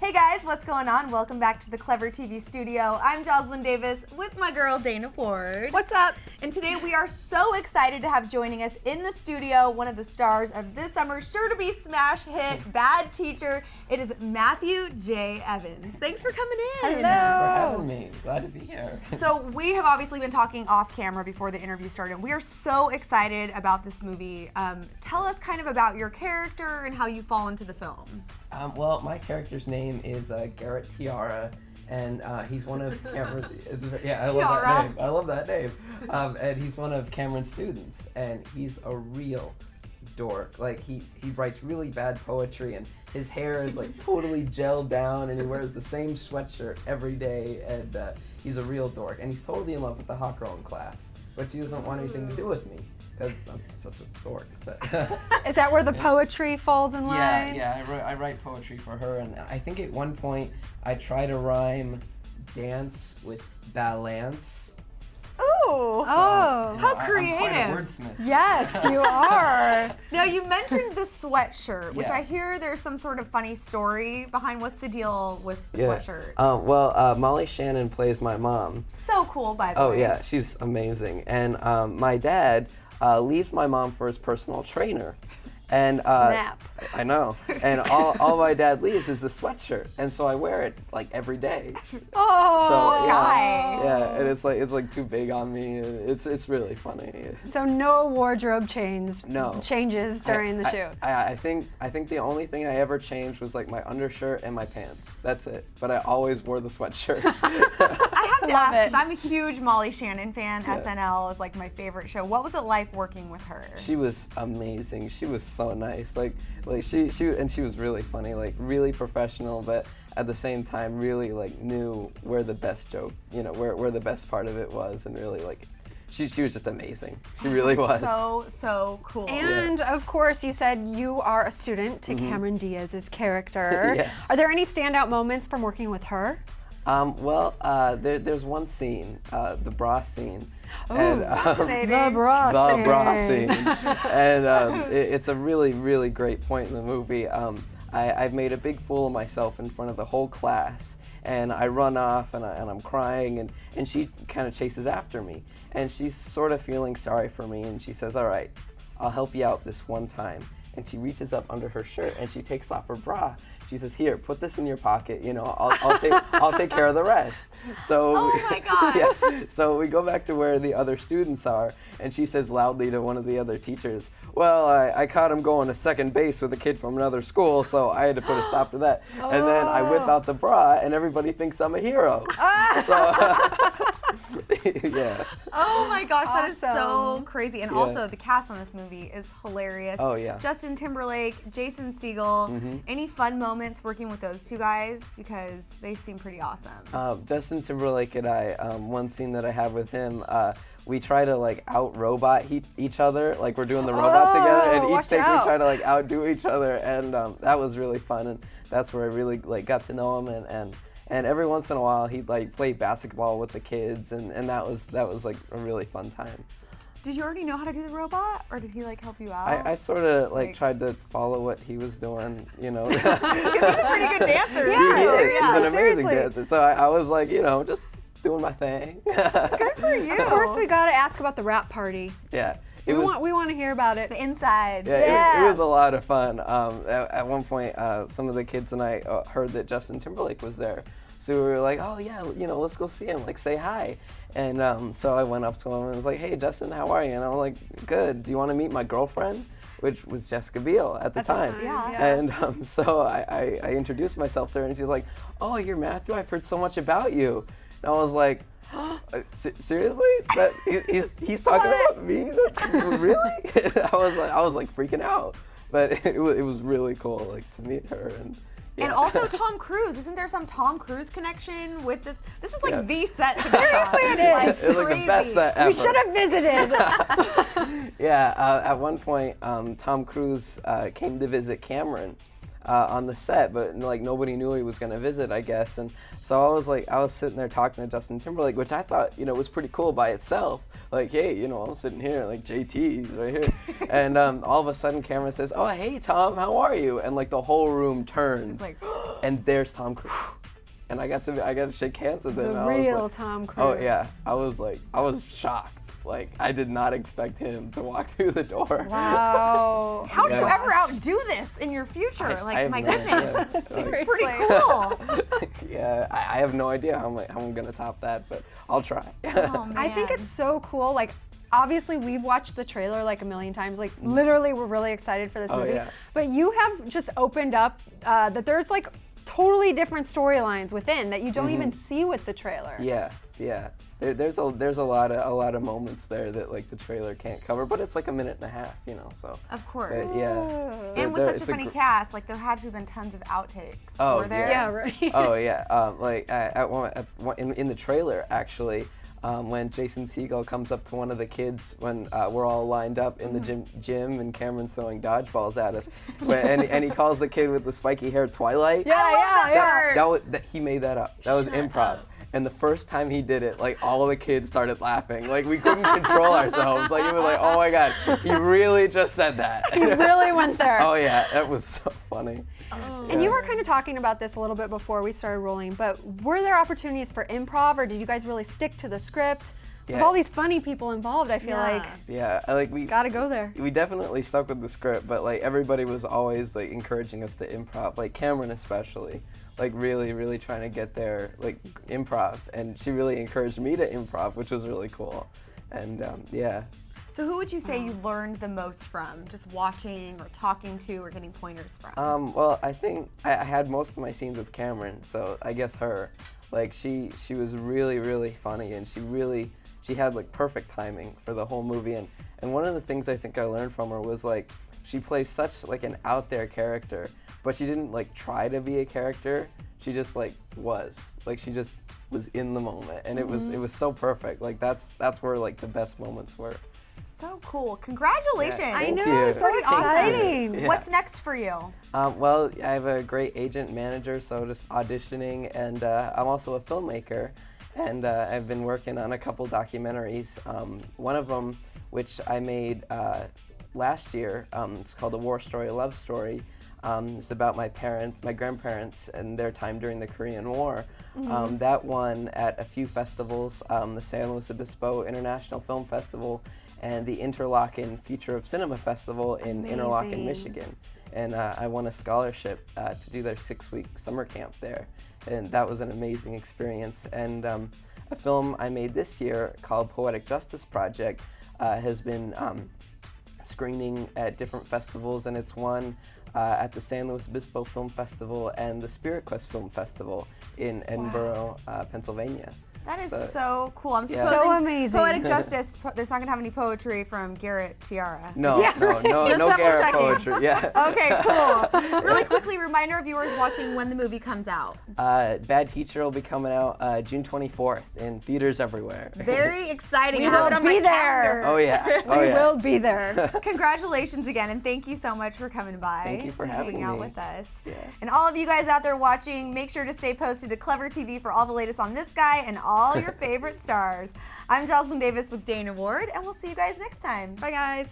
Hey guys, what's going on? Welcome back to the Clever TV studio. I'm Joslyn Davis with my girl Dana Ford. What's up? And today we are so excited to have joining us in the studio one of the stars of this summer's sure-to-be smash hit, Bad Teacher. It is Matthew J. Evans. Thanks for coming in. Hello. Thanks for having me. Glad to be here. So we have obviously been talking off camera before the interview started. We are so excited about this movie. Tell us kind of about your character and how you fall into the film. Well, my character's name is Garrett Tiara, and he's one of Cameron's. I love that name. And he's one of Cameron's students, and he's a real dork. Like he writes really bad poetry, and his hair is like totally gelled down, and he wears the same sweatshirt every day, and he's a real dork. And he's totally in love with the hot girl in class, but she doesn't want anything to do with me because I'm such a dork. But Is that where the poetry falls in line? Yeah. I write poetry for her, and I think at one point I try to rhyme dance with balance. Ooh. Oh, how I'm creative. quite a wordsmith. yes, you are. Now you mentioned the sweatshirt, which Yeah. I hear there's some sort of funny story behind. What's the deal with the sweatshirt? Molly Shannon plays my mom. So cool, by the way. Oh yeah, she's amazing. And my dad leaves my mom for his personal trainer. And Snap. I know. And all my dad leaves is the sweatshirt, and so I wear it like every day. Oh, So guy. yeah, and it's like too big on me. And it's really funny. So no wardrobe changes during the shoot. I think the only thing I ever changed was like my undershirt and my pants. That's it. But I always wore the sweatshirt. I have to Love ask, it. 'cause I'm a huge Molly Shannon fan. SNL is like my favorite show. What was it like working with her? She was amazing. She was so nice. Like she was really funny, like really professional, but at the same time really like knew where the best joke, where the best part of it was, and really like she was just amazing. She really was. So cool. And of course, you said you are a student to Cameron Diaz's character. Yeah. Are there any standout moments from working with her? There's one scene, the bra scene. Oh, fascinating. The bra scene. And it's a really, really great point in the movie. I've made a big fool of myself in front of the whole class, and I run off and I'm crying, and she kind of chases after me, and she's sort of feeling sorry for me, and she says, "All right, I'll help you out this one time." And she reaches up under her shirt and she takes off her bra. She says, "Here, put this in your pocket. I'll take care of the rest." So, Oh my gosh. Yeah. So we go back to where the other students are, and she says loudly to one of the other teachers, "Well, I caught him going to second base with a kid from another school, so I had to put a stop to that." And then I whip out the bra, and everybody thinks I'm a hero. Yeah. Oh my gosh, that is so Awesome. crazy. And Yeah. also, the cast on this movie is hilarious. Oh, yeah. Justin Timberlake, Jason Segel. Any fun moments working with those two guys? Because they seem pretty awesome. Justin Timberlake and I, one scene that I have with him, we try to like out-robot each other, like we're doing the robot together, and watch each take out. we try to like outdo each other, and that was really fun, and that's where I really like got to know him, and every once in a while he'd like play basketball with the kids, and that was like a really fun time. Did you already know how to do the robot, or did he like help you out? I sort of Like- tried to follow what he was doing, Because he's a pretty good dancer. Yeah, too. He's seriously. an amazing dancer, so I was like, just doing my thing. Good for you. Of course, we got to ask about the rap party. Yeah. We want to hear about it. The inside. Yeah, it was a lot of fun. At one point, some of the kids and I heard that Justin Timberlake was there. So we were like, oh yeah, let's go see him, like say hi. And so I went up to him and was like, hey Justin, how are you? And I'm like, good, do you want to meet my girlfriend? Which was Jessica Biel at the time. Yeah. And so I introduced myself to her, and she's like, oh, you're Matthew, I've heard so much about you. And I was like, seriously? He's talking about me? Really? I was like freaking out. But it was really cool, like, to meet her. And And also Tom Cruise. Isn't there some Tom Cruise connection with this? This is like the set to be on. Seriously, it is. Like, it was like the best set ever. We should have visited. Yeah, at one point, Tom Cruise came to visit Cameron on the set, but like nobody knew he was gonna visit, I guess. And so I was sitting there talking to Justin Timberlake, which I thought, was pretty cool by itself. like, hey, you know, I'm sitting here, like, JT's right here. And all of a sudden Cameron says, oh, hey, Tom, how are you? And like the whole room turns, It's like, and there's Tom Cruise. And I got to shake hands with him. The I was real like, Tom Cruise. Oh yeah, I was shocked. Like, I did not expect him to walk through the door. Wow. how do you ever outdo this in your future? I have My no goodness, idea. this is pretty cool. Yeah, I have no idea how I'm gonna top that, but I'll try. Oh, man. I think it's so cool. Like, obviously, we've watched the trailer like a million times. Like, literally, we're really excited for this movie. Yeah. But you have just opened up that there's like totally different storylines within that you don't even see with the trailer. Yeah. There's a lot of moments there that like the trailer can't cover, but it's like a minute and a half, you know. So. Of course. Yeah. And with such a funny cast, like there had to have been tons of outtakes. Oh, Were there? Yeah, right. Oh yeah. Like in the trailer actually. When Jason Segel comes up to one of the kids when we're all lined up in the gym and Cameron's throwing dodgeballs at us, and he calls the kid with the spiky hair Twilight. Yeah. He made that up. That was improv. And the first time he did it, like all of the kids started laughing. Like we couldn't control ourselves. Like it was like, oh my God, he really just said that. He really went there. Oh yeah, that was so funny. And you were kind of talking about this a little bit before we started rolling, but were there opportunities for improv, or did you guys really stick to the script? With all these funny people involved, I feel like we gotta go there. We definitely stuck with the script, but like everybody was always like encouraging us to improv, like Cameron especially, like really trying to get there, like improv, and she really encouraged me to improv, which was really cool, and yeah. So who would you say you learned the most from? Just watching or talking to or getting pointers from? Well, I think I had most of my scenes with Cameron, so I guess her. Like she was really funny, and she had like perfect timing for the whole movie, and one of the things I think I learned from her was like she plays such like an out there character, but she didn't like try to be a character. She just like was. Like she just was in the moment, and it was so perfect. Like that's where like the best moments were. So cool. Congratulations. Yeah, I know, This is pretty exciting. awesome. Yeah. What's next for you? Well, I have a great agent manager, so just auditioning, and I'm also a filmmaker, and I've been working on a couple documentaries. One of them, which I made last year, it's called A War Story, a Love Story. It's about my grandparents, and their time during the Korean War. That won at a few festivals, the San Luis Obispo International Film Festival, and the Interlochen Future of Cinema Festival in Interlochen, Michigan. And I won a scholarship to do their 6-week summer camp there. And that was an amazing experience. And a film I made this year called Poetic Justice Project has been screening at different festivals, and it's won at the San Luis Obispo Film Festival and the Spirit Quest Film Festival in Edinburgh, Pennsylvania. That is so cool. I'm Yeah. supposing So amazing. Poetic Justice, there's not going to have any poetry from Garrett Tiara. No, Yeah, right. no Just double Garrett checking. poetry. Yeah. Okay, cool. Really quickly, remind our viewers watching when the movie comes out. Bad Teacher will be coming out June 24th in theaters everywhere. Very exciting. We I have will it on be my there. calendar. Oh yeah. Oh We yeah. will be there. Congratulations again, and thank you so much for coming by. Thank you for to having hang out me. with us. Yeah. And all of you guys out there watching, make sure to stay posted to Clever TV for all the latest on this guy and all your favorite stars. I'm Joslyn Davis with Dana Ward, and we'll see you guys next time. Bye, guys.